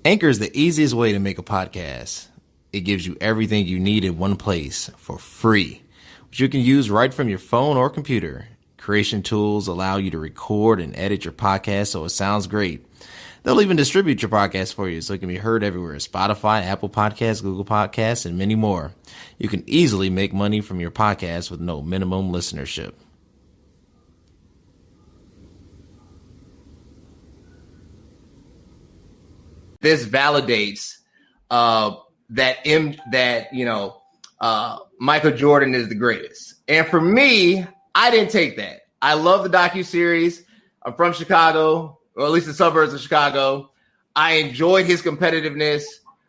Anchor is the easiest way to make a podcast. It gives you everything you need in one place for free, which you can use right from your phone or computer. Creation tools allow you to record and edit your podcast so it sounds great. They'll even distribute your podcast for you so it can be heard everywhere: Spotify, Apple Podcasts, Google Podcasts, and many more. You can easily make money from your podcast with no minimum listenership. This validates Michael Jordan is the greatest. And for me, I didn't take that. I love the docuseries. I'm from Chicago, or at least the suburbs of Chicago. I enjoyed his competitiveness.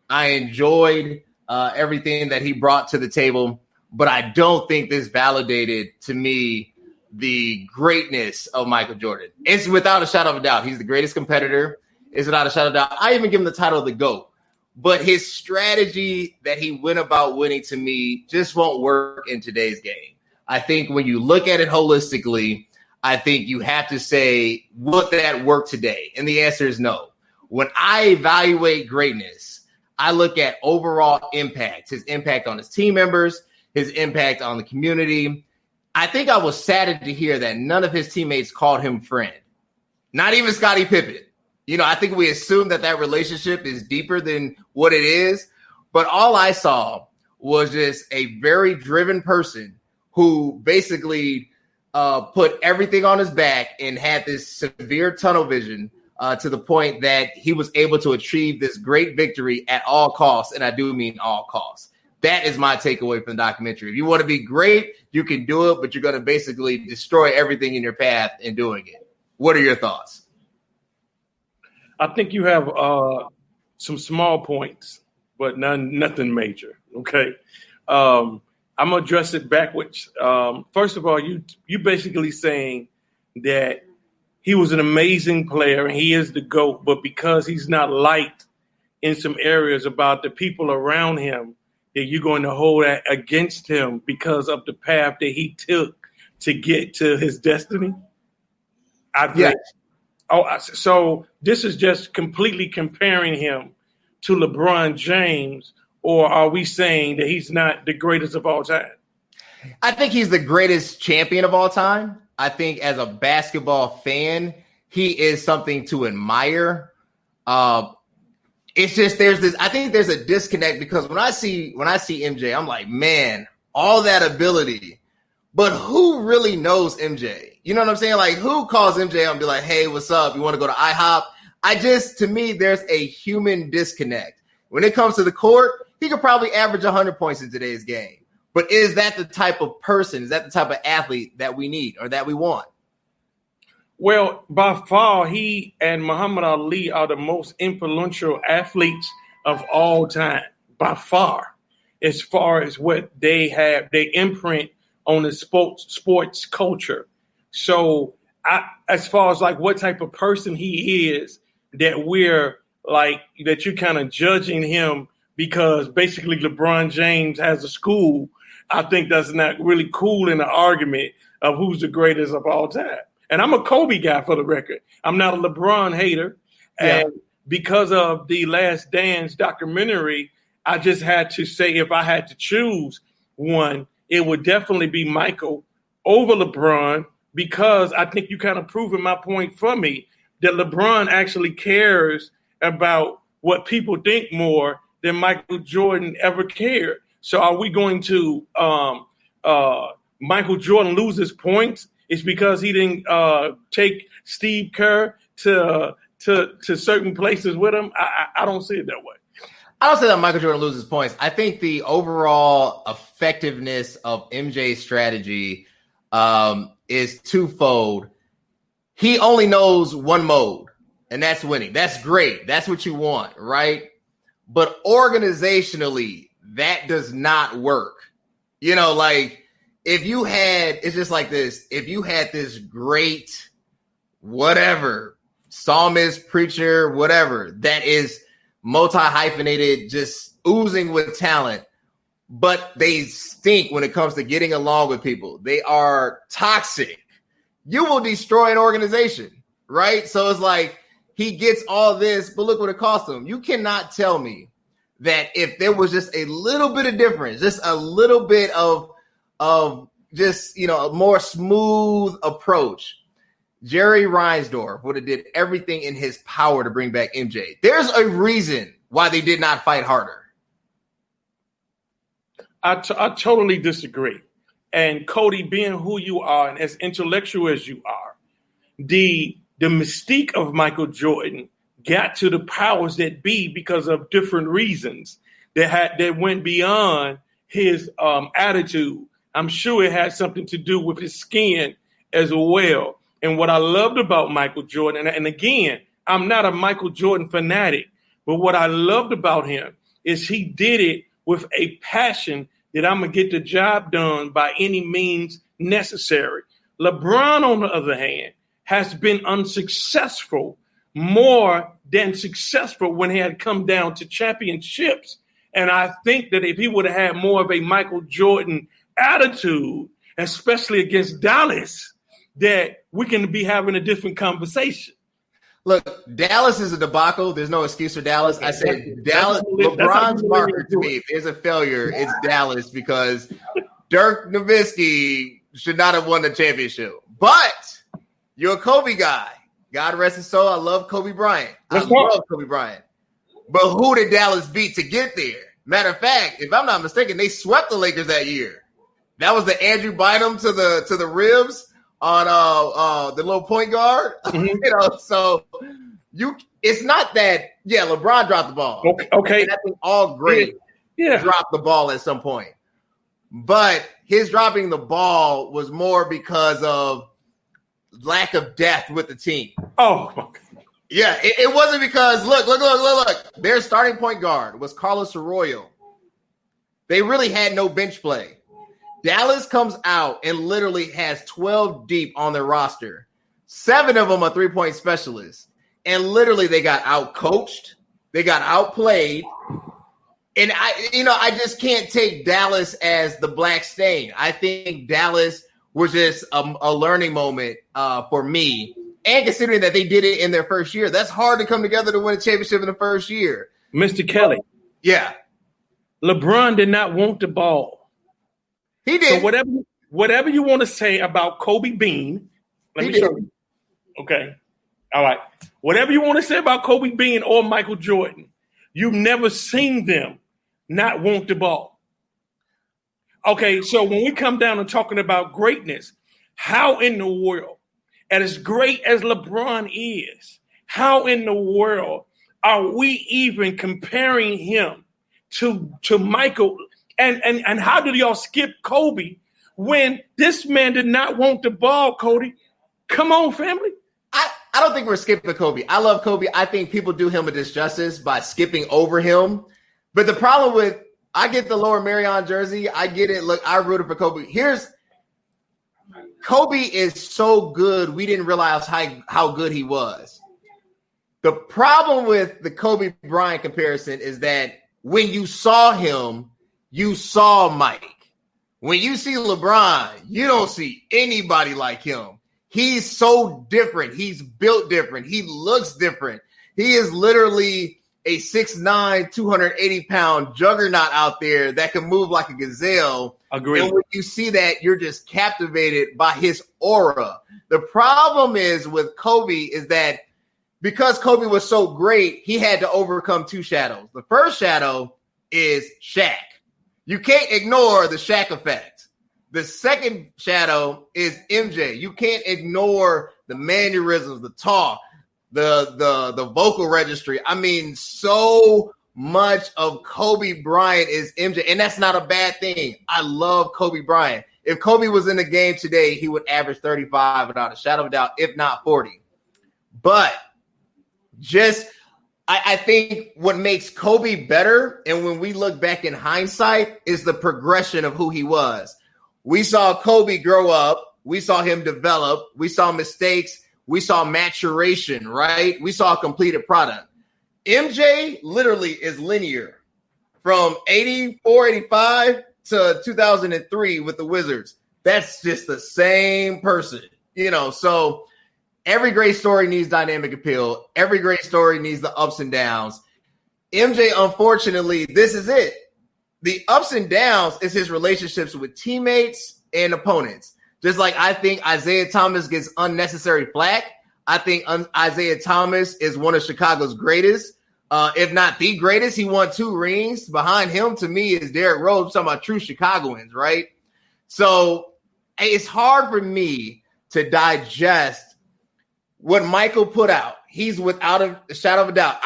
I enjoyed everything that he brought to the table. But I don't think this validated to me the greatness of Michael Jordan. It's without a shadow of a doubt. He's the greatest competitor. It's without a shadow of a doubt. I even give him the title of the GOAT. But his strategy that he went about winning, to me, just won't work in today's game. I think when you look at it holistically, I think you have to say, would that work today? And the answer is no. When I evaluate greatness, I look at overall impact, his impact on his team members, his impact on the community. I think I was saddened to hear that none of his teammates called him friend, not even Scottie Pippen. I think we assume that relationship is deeper than what it is. But all I saw was just a very driven person who basically put everything on his back and had this severe tunnel vision to the point that he was able to achieve this great victory at all costs. And I do mean all costs. That is my takeaway from the documentary. If you want to be great, you can do it, but you're going to basically destroy everything in your path in doing it. What are your thoughts? I think you have some small points, but nothing major. Okay, I'm gonna address it backwards. First of all, you basically saying that he was an amazing player and he is the GOAT, but because he's not liked in some areas about the people around him, that you're going to hold that against him because of the path that he took to get to his destiny. I think. Yeah. Oh, so this is just completely comparing him to LeBron James, or are we saying that he's not the greatest of all time? I think he's the greatest champion of all time. I think as a basketball fan, he is something to admire. It's just I think there's a disconnect because when I see MJ, I'm like, man, all that ability, but who really knows MJ? You know what I'm saying? Like, who calls MJ and be like, hey, what's up? You want to go to IHOP? To me, there's a human disconnect. When it comes to the court, he could probably average 100 points in today's game. But is that the type of person, is that the type of athlete that we need or that we want? Well, by far, he and Muhammad Ali are the most influential athletes of all time, by far, as far as what they imprint on the sports culture. So as far as like what type of person he is, that we're like, that you're kind of judging him because basically LeBron James has a school, I think that's not really cool in the argument of who's the greatest of all time. And I'm a Kobe guy for the record. I'm not a LeBron hater. Yeah. And because of the Last Dance documentary, I just had to say if I had to choose one, it would definitely be Michael over LeBron, because I think you kind of proven my point for me that LeBron actually cares about what people think more than Michael Jordan ever cared. So are we going to Michael Jordan lose his points? It's because he didn't take Steve Kerr to certain places with him? I don't see it that way. I don't say that Michael Jordan loses points. I think the overall effectiveness of MJ's strategy is twofold. He only knows one mode, and that's winning. That's great. That's what you want, right? But organizationally, that does not work. Like if you had, it's just like this. If you had this great, whatever, psalmist, preacher, whatever, that is multi-hyphenated, just oozing with talent, but they stink when it comes to getting along with people. They are toxic. You will destroy an organization, right? So it's like, he gets all this, but look what it cost him. You cannot tell me that if there was just a little bit of difference, just a little bit of just, a more smooth approach, Jerry Reinsdorf would have did everything in his power to bring back MJ. There's a reason why they did not fight harder. I totally disagree. And Cody, being who you are and as intellectual as you are, the mystique of Michael Jordan got to the powers that be because of different reasons that went beyond his attitude. I'm sure it had something to do with his skin as well. And what I loved about Michael Jordan, and again, I'm not a Michael Jordan fanatic, but what I loved about him is he did it with a passion that I'm going to get the job done by any means necessary. LeBron, on the other hand, has been unsuccessful, more than successful when he had come down to championships. And I think that if he would have had more of a Michael Jordan attitude, especially against Dallas, that we can be having a different conversation. Look, Dallas is a debacle. There's no excuse for Dallas. I said Dallas, LeBron's marker to me, if there's a failure, it's Dallas, because Dirk Nowitzki should not have won the championship. But you're a Kobe guy. God rest his soul. I love Kobe Bryant. Love Kobe Bryant. But who did Dallas beat to get there? Matter of fact, if I'm not mistaken, they swept the Lakers that year. That was the Andrew Bynum to the ribs on the little point guard. Mm-hmm. So it's not that, LeBron dropped the ball. Okay. And I think all great dropped the ball at some point. But his dropping the ball was more because of lack of depth with the team. Oh, okay. Yeah, it wasn't because, look. Their starting point guard was Carlos Arroyo. They really had no bench play. Dallas comes out and literally has 12 deep on their roster. 7 of them are three-point specialists. And literally they got out-coached. They got outplayed. And I just can't take Dallas as the black stain. I think Dallas was just a learning moment for me. And considering that they did it in their first year, that's hard to come together to win a championship in the first year. Mr. Kelly. Yeah. LeBron did not want the ball. He did. So whatever you want to say about Kobe Bean, let me show you. Okay. All right. Whatever you want to say about Kobe Bean or Michael Jordan, you've never seen them not want the ball. Okay, so when we come down and talking about greatness, how in the world, and as great as LeBron is, how in the world are we even comparing him to Michael? And how did y'all skip Kobe when this man did not want the ball, Cody? Come on, family. I don't think we're skipping Kobe. I love Kobe. I think people do him a disjustice by skipping over him. But the problem with, I get the Lower Marion jersey. I get it. Look, I rooted for Kobe. Kobe is so good, we didn't realize how good he was. The problem with the Kobe Bryant comparison is that when you saw him, you saw Mike. When you see LeBron, you don't see anybody like him. He's so different. He's built different. He looks different. He is literally a 6'9", 280-pound juggernaut out there that can move like a gazelle. Agreed. And when you see that, you're just captivated by his aura. The problem is with Kobe is that because Kobe was so great, he had to overcome 2 shadows. The first shadow is Shaq. You can't ignore the Shaq effect. The second shadow is MJ. You can't ignore the mannerisms, the talk, the vocal registry. I mean, so much of Kobe Bryant is MJ, and that's not a bad thing. I love Kobe Bryant. If Kobe was in the game today, he would average 35 without a shadow of a doubt, if not 40. But I think what makes Kobe better, and when we look back in hindsight, is the progression of who he was. We saw Kobe grow up. We saw him develop. We saw mistakes. We saw maturation, right? We saw a completed product. MJ literally is linear from 84, 85 to 2003 with the Wizards. That's just the same person, So Every great story needs dynamic appeal. Every great story needs the ups and downs. MJ, unfortunately, this is it. The ups and downs is his relationships with teammates and opponents. Just like I think Isaiah Thomas gets unnecessary flack. I think Isaiah Thomas is one of Chicago's greatest, if not the greatest. He won 2 rings. Behind him, to me, is Derrick Rose. I'm talking about true Chicagoans, right? So it's hard for me to digest what Michael put out. He's without a shadow of a doubt.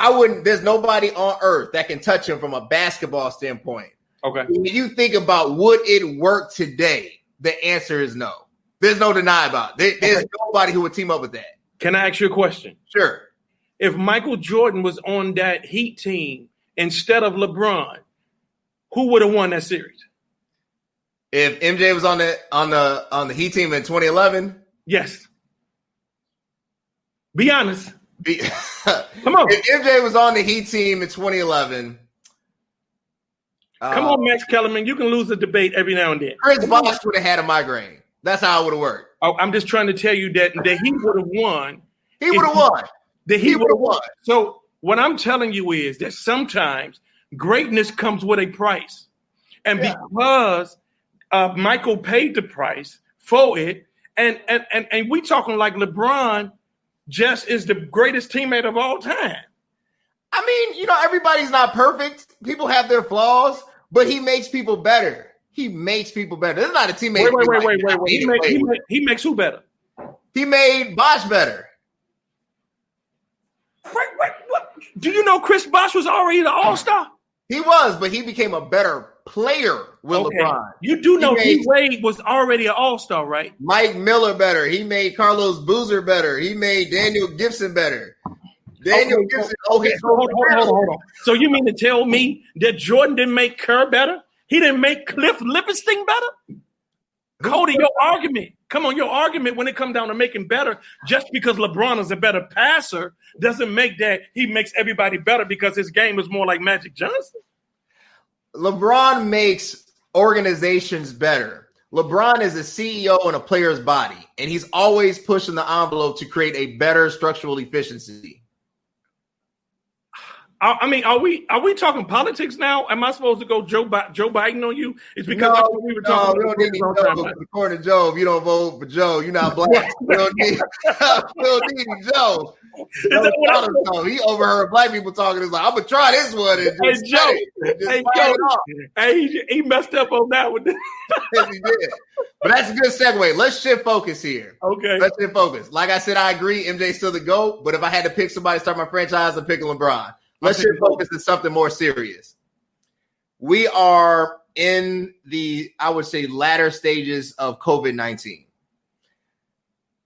There's nobody on earth that can touch him from a basketball standpoint. Okay. When you think about would it work today, the answer is no. There's no deny about it. There's nobody who would team up with that. Can I ask you a question? Sure. If Michael Jordan was on that Heat team instead of LeBron, who would have won that series? If MJ was on the Heat team in 2011, yes. Be honest. Come on. If MJ was on the Heat team in 2011, come on, Max Kellerman. You can lose a debate every now and then. Chris Bosh would have had a migraine. That's how it would have worked. I'm just trying to tell you that he would have won. He would have won. He would have won. So what I'm telling you is that sometimes greatness comes with a price. And because Michael paid the price for it, and we talking like LeBron just is the greatest teammate of all time. I mean, everybody's not perfect. People have their flaws, but he makes people better. He makes people better. This is not a teammate. Wait. He makes who better? He made Bosh better. Wait, what? Do you know Chris Bosh was already the All-Star? He was, but he became a better player with LeBron. You do know D-Wade was already an All-Star, right? Mike Miller better. He made Carlos Boozer better. He made Daniel Gibson better. Gibson. Okay, so hold on. So you mean to tell me that Jordan didn't make Kerr better? He didn't make Cliff Livingston better? Cody, your argument. Come on, your argument when it comes down to making better, just because LeBron is a better passer doesn't make that he makes everybody better because his game is more like Magic Johnson. LeBron makes organizations better. LeBron is a CEO in a player's body, and he's always pushing the envelope to create a better structural efficiency. I mean, are we talking politics now? Am I supposed to go Joe Biden on you? It's because that's what we were talking about. We don't need according to Joe, if you don't vote for Joe, you're not black. We don't need Joe. He overheard black people talking. He's like, I'm gonna try this one. He messed up on that one. Yes, he did. But that's a good segue. Let's shift focus here. Okay. Let's shift focus. Like I said, I agree. MJ's still the GOAT. But if I had to pick somebody to start my franchise, I'm picking LeBron. Let's shift focus to something more serious. We are in the, I would say, latter stages of COVID-19.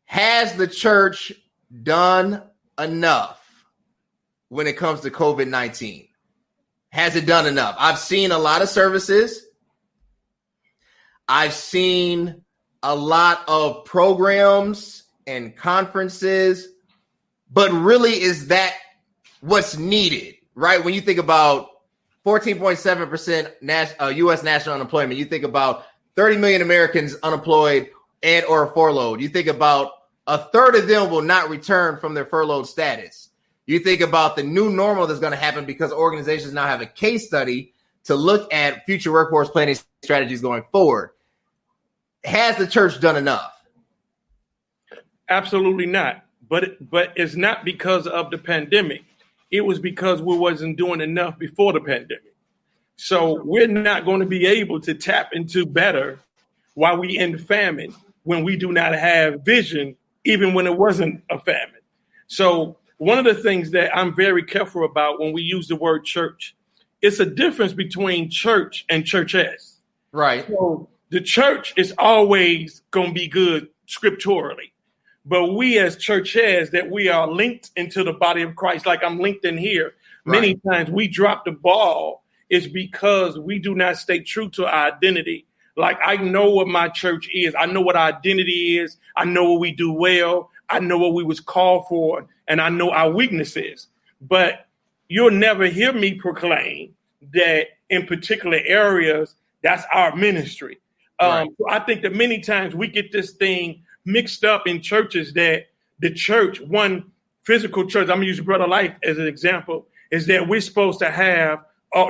Has the church done enough when it comes to COVID-19? Has it done enough? I've seen a lot of services. I've seen a lot of programs and conferences, but really, is that what's needed, right? When you think about 14.7% U.S. national unemployment, you think about 30 million Americans unemployed and or furloughed. You think about a third of them will not return from their furloughed status. You think about the new normal that's going to happen because organizations now have a case study to look at future workforce planning strategies going forward. Has the church done enough? Absolutely not. But it's not because of the pandemic. It was because we wasn't doing enough before the pandemic. So we're not going to be able to tap into better while we in famine when we do not have vision, even when it wasn't a famine. So one of the things that I'm very careful about when we use the word church, it's a difference between church and churches. Right. So the church is always going to be good scripturally. But we as churches that we are linked into the body of Christ, like I'm linked in here, many times we drop the ball is because we do not stay true to our identity. Like I know what my church is. I know what our identity is. I know what we do well. I know what we was called for. And I know our weaknesses. But you'll never hear me proclaim that in particular areas, that's our ministry. So I think that many times we get this thing mixed up in churches that the church, one physical church, I'm going to use Brother Life as an example, is that we're supposed to have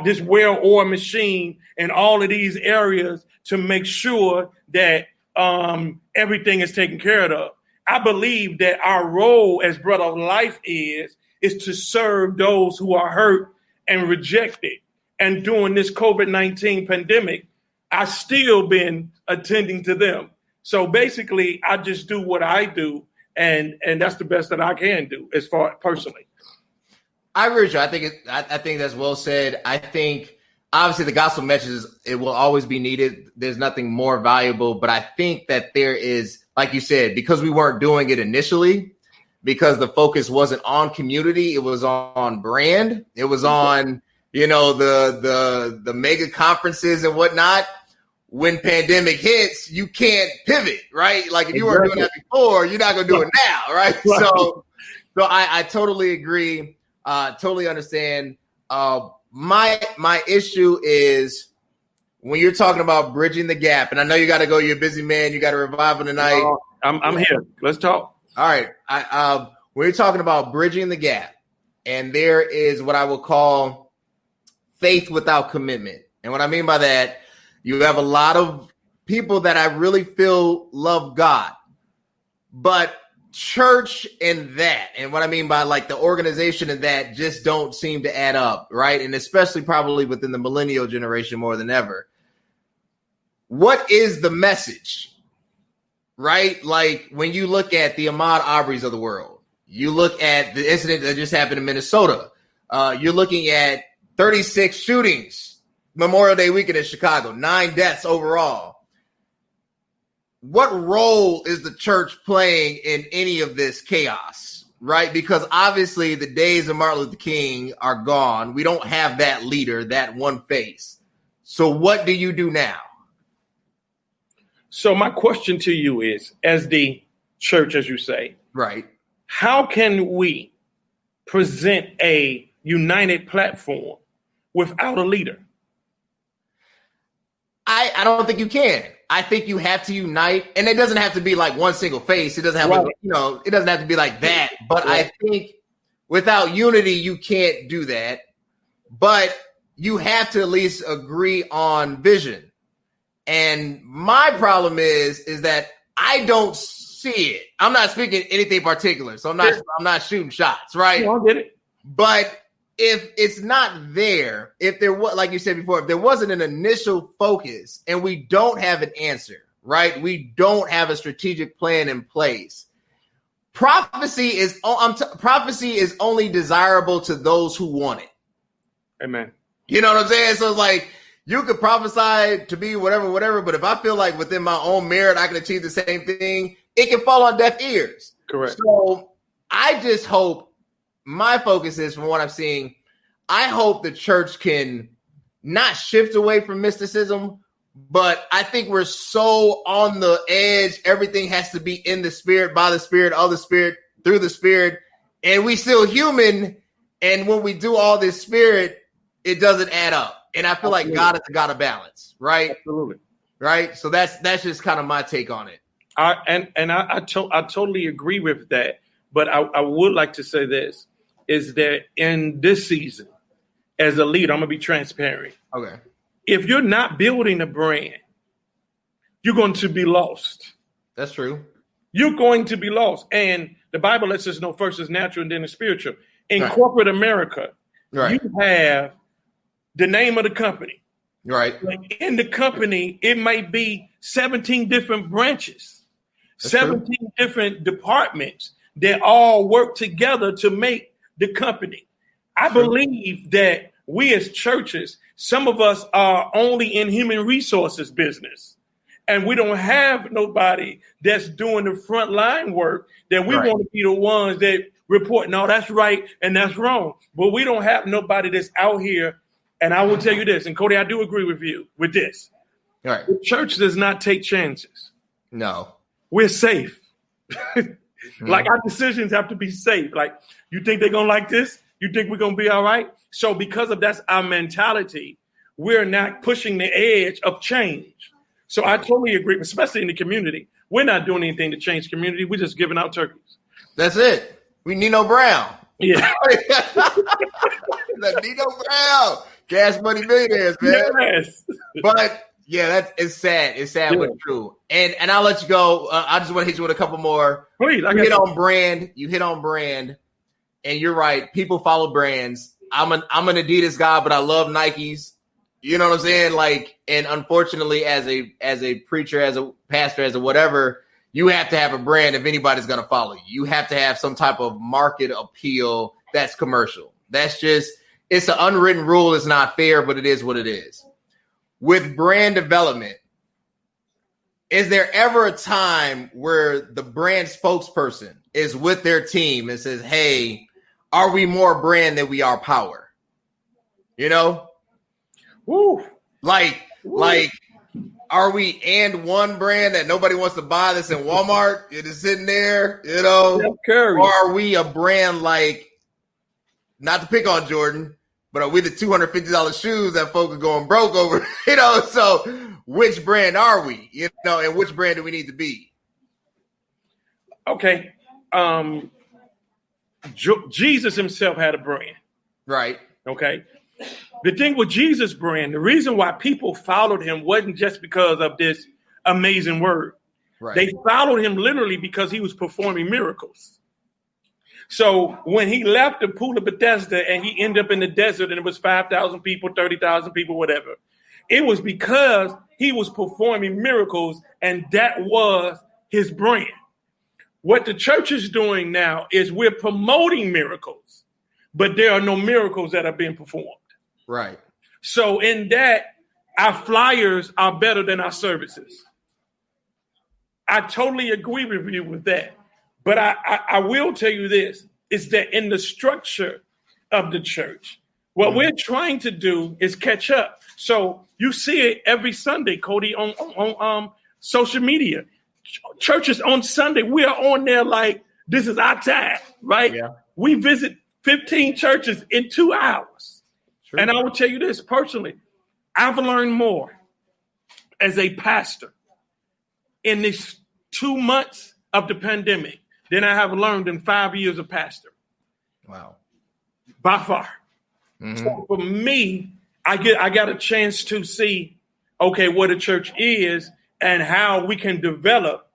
this well-oiled machine in all of these areas to make sure that everything is taken care of. I believe that our role as Brother of Life is to serve those who are hurt and rejected. And during this COVID-19 pandemic, I've still been attending to them. So basically, I just do what I do, and that's the best that I can do as far personally. I agree with you. I think that's well said. I think obviously the gospel message it will always be needed. There's nothing more valuable, but I think that there is, like you said, because we weren't doing it initially, because the focus wasn't on community, it was on brand, it was on the mega conferences and whatnot. When pandemic hits, you can't pivot, right? Like if you weren't doing that before, you're not gonna do it now, right? So I totally agree. Totally understand. My issue is when you're talking about bridging the gap, and I know you got to go. You're a busy man. You got a revival tonight. I'm here. Let's talk. All right. When you're talking about bridging the gap, and there is what I will call faith without commitment, and what I mean by that, you have a lot of people that I really feel love God, but church and what I mean by like the organization and that just don't seem to add up, right? And especially probably within the millennial generation more than ever. What is the message, right? Like when you look at the Ahmaud Arbery's of the world, you look at the incident that just happened in Minnesota, you're looking at 36 shootings Memorial Day weekend in Chicago, 9 deaths overall. What role is the church playing in any of this chaos, right? Because obviously the days of Martin Luther King are gone. We don't have that leader, that one face. So what do you do now? So my question to you is, as the church, as you say, right, how can we present a united platform without a leader? I don't think you can. I think you have to unite, and it doesn't have to be like one single face. It doesn't have to, it doesn't have to be like that. But I think without unity, you can't do that. But you have to at least agree on vision. And my problem is that I don't see it. I'm not speaking anything particular, so I'm not shooting shots, right? I get it. But if it's not there, if there was, like you said before, if there wasn't an initial focus and we don't have an answer, right? We don't have a strategic plan in place. Prophecy is only desirable to those who want it. Amen. You know what I'm saying? So it's like you could prophesy to be whatever, but if I feel like within my own merit I can achieve the same thing, it can fall on deaf ears. Correct. So I just hope. My focus is, from what I'm seeing, I hope the church can not shift away from mysticism, but I think we're so on the edge. Everything has to be in the spirit, by the spirit, of the spirit, through the spirit, and we still human. And when we do all this spirit, it doesn't add up. And I feel like God is a God of balance, right? Absolutely. Right. So that's just kind of my take on it. I totally agree with that. But I would like to say this, is that in this season, as a leader, I'm going to be transparent. Okay. If you're not building a brand, you're going to be lost. That's true. You're going to be lost. And the Bible lets us know first is natural and then it's spiritual. In right. corporate America, right. you have the name of the company. Right. Like in the company, it might be 17 different branches, That's 17 true. different departments that all work together to make the company. I believe that we as churches, some of us are only in human resources business, and we don't have nobody that's doing the front line work that we want to be the ones that report, no, that's right and that's wrong. But we don't have nobody that's out here. And I will tell you this, and Cody, I do agree with you with this. All right. The church does not take chances. No. We're safe. Like our decisions have to be safe. Like, you think they're going to like this? You think we're going to be all right? So because of that's our mentality, we're not pushing the edge of change. So I totally agree, especially in the community. We're not doing anything to change community. We're just giving out turkeys. That's it. We Nino Brown. Yeah. That Nino Brown. Gas Money Millionaires, man. Yes. But yeah, it's sad. It's sad, but true. And I'll let you go. I just want to hit you with a couple more. Please, you hit on brand. You hit on brand, and you're right. People follow brands. I'm an Adidas guy, but I love Nikes. You know what I'm saying? Like, and unfortunately, as a preacher, as a pastor, as a whatever, you have to have a brand if anybody's going to follow you. You have to have some type of market appeal that's commercial. That's just, it's an unwritten rule. It's not fair, but it is what it is. With brand development, is there ever a time where the brand spokesperson is with their team and says, hey, are we more brand than we are power? You know? Woo. Like, are we and one brand that nobody wants to buy that's in Walmart? It is sitting there, you know? Or are we a brand like, not to pick on Jordan, but are we the $250 shoes that folks are going broke over? You know, so which brand are we? You know, and which brand do we need to be? Okay. Jesus himself had a brand. Right. Okay. The thing with Jesus' brand, the reason why people followed him wasn't just because of this amazing word. Right. They followed him literally because he was performing miracles. So when he left the pool of Bethesda and he ended up in the desert and it was 5,000 people, 30,000 people, whatever, it was because he was performing miracles, and that was his brand. What the church is doing now is we're promoting miracles, but there are no miracles that are being performed. Right. So in that, our flyers are better than our services. I totally agree with you with that. But I will tell you this, is that in the structure of the church, what we're trying to do is catch up. So you see it every Sunday, Cody, on social media. Churches on Sunday, we are on there like this is our time, right? Yeah. We visit 15 churches in 2 hours. True. And I will tell you this personally, I've learned more as a pastor in these 2 months of the pandemic than I have learned in 5 years of pastoring. Wow. By far. Mm-hmm. So for me, I got a chance to see, okay, what a church is and how we can develop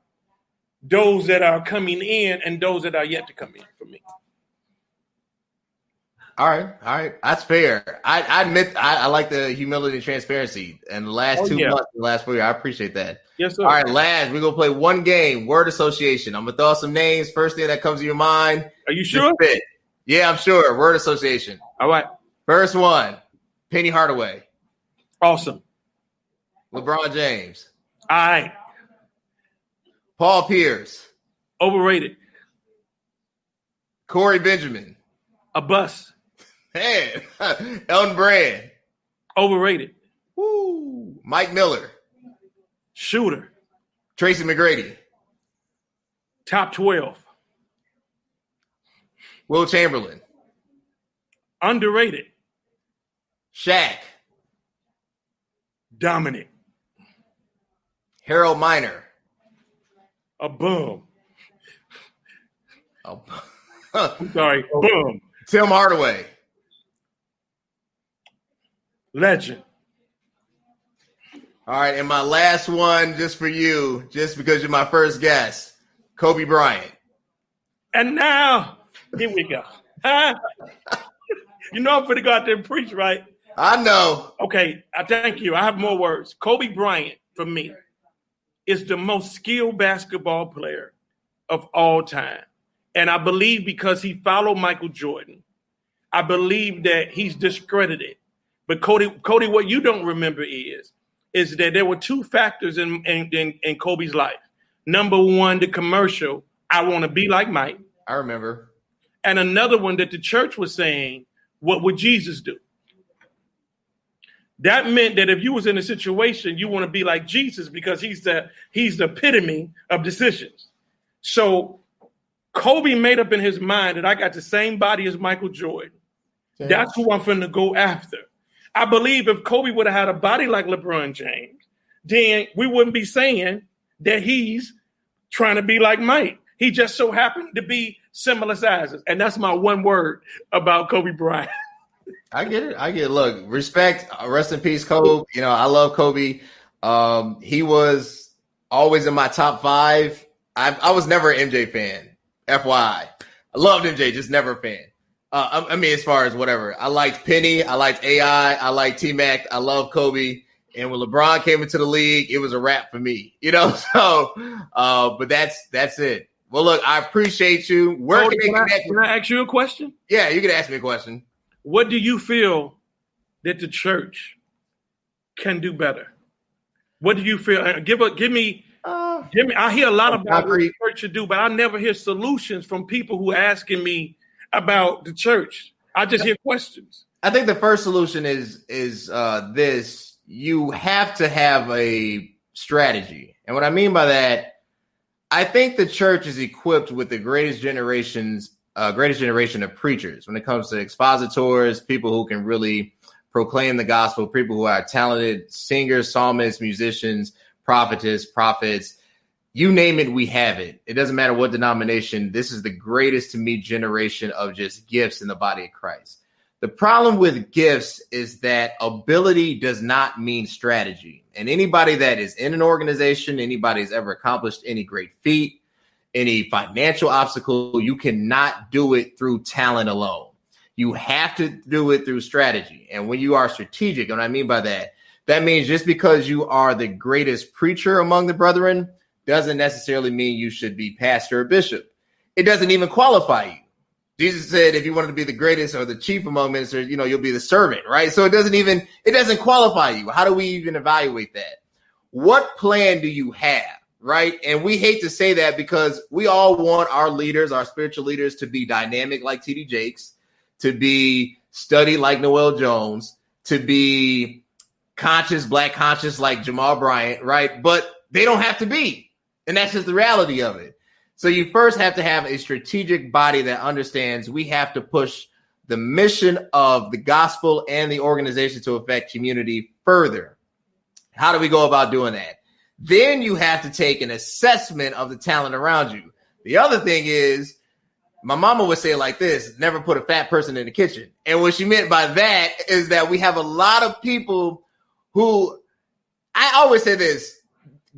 those that are coming in and those that are yet to come in for me. All right. That's fair. I admit I like the humility and transparency. And the last 2 months, the last 4 years, I appreciate that. Yes, sir. All right, last, we're going to play one game, word association. I'm going to throw out some names. First thing that comes to your mind. Are you sure? Yeah, I'm sure. Word association. All right. First one, Penny Hardaway. Awesome. LeBron James. All right. Paul Pierce. Overrated. Corey Benjamin. A bust. Man. Elton Brand. Overrated. Woo. Mike Miller. Shooter. Tracy McGrady. Top 12. Will Chamberlain. Underrated. Shaq. Dominant. Harold Miner. A bum. Oh. I'm sorry. Boom. Tim Hardaway. Legend. All right, and my last one, just for you, just because you're my first guest, Kobe Bryant. And now, here we go. You know I'm going to go out there and preach, right? I know. Okay, thank you. I have more words. Kobe Bryant, for me, is the most skilled basketball player of all time. And I believe because he followed Michael Jordan, I believe that he's discredited. But Cody, what you don't remember is that there were two factors in Kobe's life. Number one, the commercial, I want to be like Mike. I remember. And another one that the church was saying, what would Jesus do? That meant that if you was in a situation, you want to be like Jesus because he's the epitome of decisions. So Kobe made up in his mind that I got the same body as Michael Jordan. James. That's who I'm finna go after. I believe if Kobe would have had a body like LeBron James, then we wouldn't be saying that he's trying to be like Mike. He just so happened to be similar sizes. And that's my one word about Kobe Bryant. I get it. Look, respect. Rest in peace, Kobe. You know, I love Kobe. He was always in my top 5. I was never an MJ fan. FYI. I loved MJ, just never a fan. I mean, as far as whatever. I liked Penny. I liked AI. I liked T-Mac. I love Kobe. And when LeBron came into the league, it was a wrap for me. You know, so but that's it. Well, look, I appreciate you. Can I ask you a question? Yeah, you can ask me a question. What do you feel that the church can do better? What do you feel? Give me. I hear a lot about what the church should do, but I never hear solutions from people who are asking me about the church. I just hear questions. I think the first solution is this. You have to have a strategy. And what I mean by that, I think the church is equipped with the greatest generation of preachers when it comes to expositors, people who can really proclaim the gospel, people who are talented singers, psalmists, musicians, prophetess, prophets, you name it, we have it. It doesn't matter what denomination. This is the greatest to me generation of just gifts in the body of Christ. The problem with gifts is that ability does not mean strategy. And anybody that is in an organization, anybody who's ever accomplished any great feat, any financial obstacle, you cannot do it through talent alone. You have to do it through strategy. And when you are strategic, and what I mean by that, that means just because you are the greatest preacher among the brethren doesn't necessarily mean you should be pastor or bishop. It doesn't even qualify you. Jesus said, if you wanted to be the greatest or the chief among ministers, you know, you'll be the servant, right? So it doesn't qualify you. How do we even evaluate that? What plan do you have, right? And we hate to say that because we all want our leaders, our spiritual leaders, to be dynamic like TD Jakes, to be studied like Noel Jones, to be black conscious like Jamal Bryant, right? But they don't have to be. And that's just the reality of it. So you first have to have a strategic body that understands we have to push the mission of the gospel and the organization to affect community further. How do we go about doing that? Then you have to take an assessment of the talent around you. The other thing is, my mama would say it like this, never put a fat person in the kitchen. And what she meant by that is that we have a lot of people who, I always say this,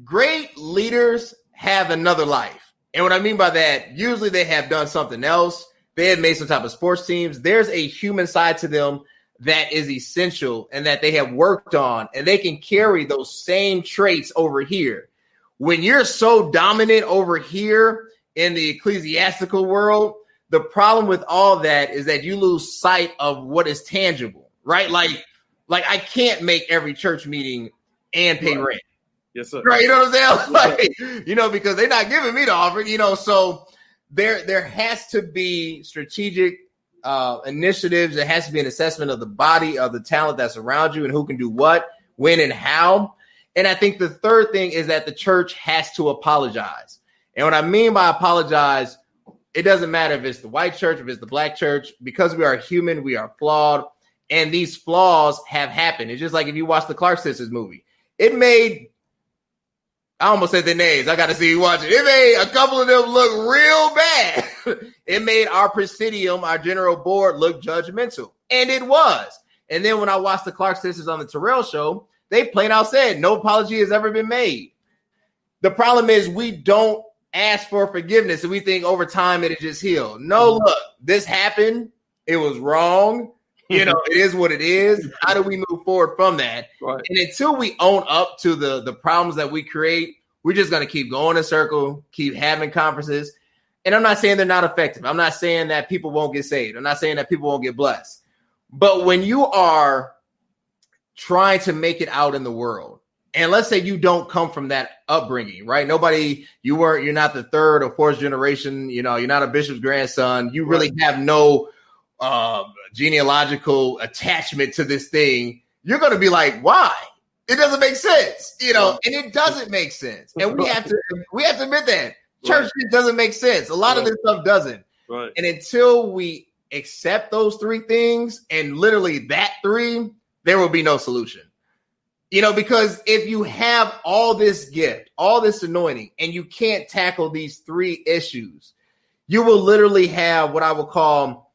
great leaders have another life. And what I mean by that, usually they have done something else. They have made some type of sports teams. There's a human side to them that is essential and that they have worked on, and they can carry those same traits over here. When you're so dominant over here in the ecclesiastical world, the problem with all that is that you lose sight of what is tangible, right? Like I can't make every church meeting and pay rent. Yes, sir. Right, you know what I'm saying? Like, you know, because they're not giving me the offer, you know, so there has to be strategic initiatives. There has to be an assessment of the body of the talent that's around you and who can do what, when, and how. And I think the third thing is that the church has to apologize. And what I mean by apologize, it doesn't matter if it's the white church, if it's the black church, because we are human, we are flawed, and these flaws have happened. It's just like if you watch the Clark Sisters movie, it made, I almost said their names. I got to see you watch it. It made a couple of them look real bad. It made our presidium, our general board, look judgmental. And it was. And then when I watched the Clark Sisters on the Terrell show, they plain out said, no apology has ever been made. The problem is we don't ask for forgiveness and we think over time it'll just heal. No, look, this happened. It was wrong. You know, it is what it is. How do we move forward from that? Right. And until we own up to the problems that we create, we're just going to keep going in a circle, keep having conferences. And I'm not saying they're not effective. I'm not saying that people won't get saved. I'm not saying that people won't get blessed. But when you are trying to make it out in the world, and let's say you don't come from that upbringing, right? You're not the third or fourth generation, you know, you're not a bishop's grandson. You really have no genealogical attachment to this thing. You're going to be like, why? It doesn't make sense, you know, and it doesn't make sense. And we have to admit that church doesn't make sense. A lot of this stuff doesn't. Right. And until we accept those three things and literally that three, there will be no solution. Because if you have all this gift, all this anointing, and you can't tackle these three issues, you will literally have what I would call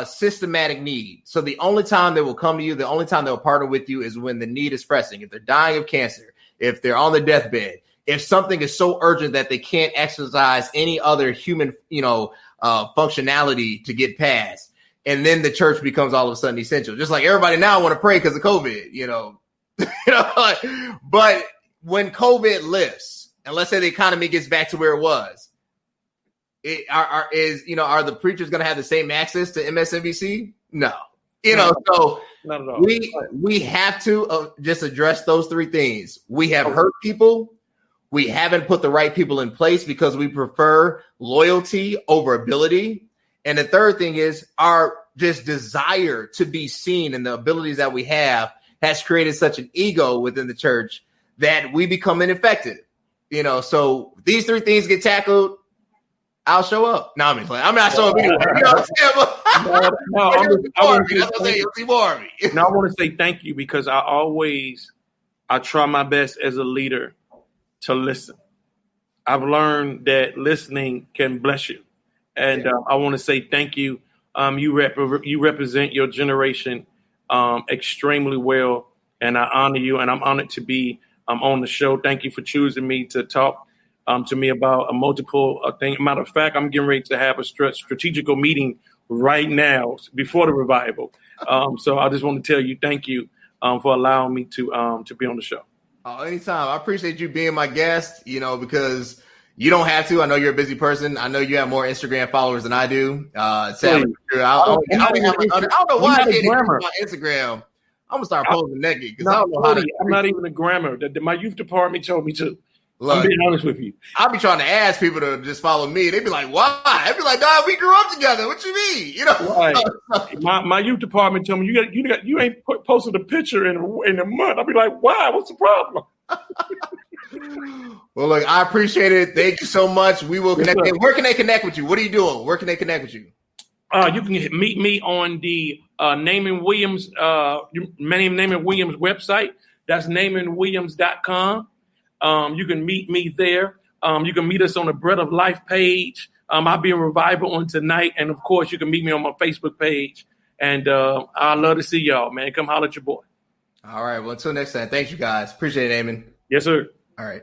systematic need. So the only time they will come to you, the only time they'll partner with you is when the need is pressing. If they're dying of cancer, if they're on the deathbed, if something is so urgent that they can't exercise any other human, functionality to get past. And then the church becomes all of a sudden essential. Just like everybody now want to pray because of COVID, But when COVID lifts, and let's say the economy gets back to where it was, are the preachers going to have the same access to MSNBC? No. So not at all. We have to just address those three things. We have hurt people. We haven't put the right people in place because we prefer loyalty over ability. And the third thing is our just desire to be seen and the abilities that we have has created such an ego within the church that we become ineffective. So these three things get tackled, I'll show up. No, I'm not showing up anyway. You know what I'm saying? You'll see more of me. Now I want to say thank you because I try my best as a leader to listen. I've learned that listening can bless you. And I want to say thank you. You represent your generation extremely well, and I honor you, and I'm honored to be on the show. Thank you for choosing me to talk to me about a multiple thing. Matter of fact, I'm getting ready to have a strategical meeting right now before the revival. So I just want to tell you thank you for allowing me to be on the show. Oh, anytime. I appreciate you being my guest, because you don't have to. I know you're a busy person. I know you have more Instagram followers than I do. Sadly, I don't know why I can't use my Instagram. I'm going to start posting naked because I don't know how to. I'm not even a grammar. My youth department told me to. Look, I'm being honest with you. I'll be trying to ask people to just follow me. They'd be like, why? I'd be like, dog, we grew up together. What you mean? Right. my youth department told me you ain't posted a picture in a month. I'll be like, why? What's the problem? Well, look, I appreciate it. Thank you so much. We will connect. Hey, where can they connect with you? What are you doing? Where can they connect with you? You can meet me on the Naamon Williams website. That's NaamonWilliams.com. You can meet me there. You can meet us on the Bread of Life page. I'll be in revival on tonight. And of course, you can meet me on my Facebook page. And I'd love to see y'all, man. Come holler at your boy. All right. Well, until next time. Thanks, you guys. Appreciate it, Naamon. Yes, sir. All right.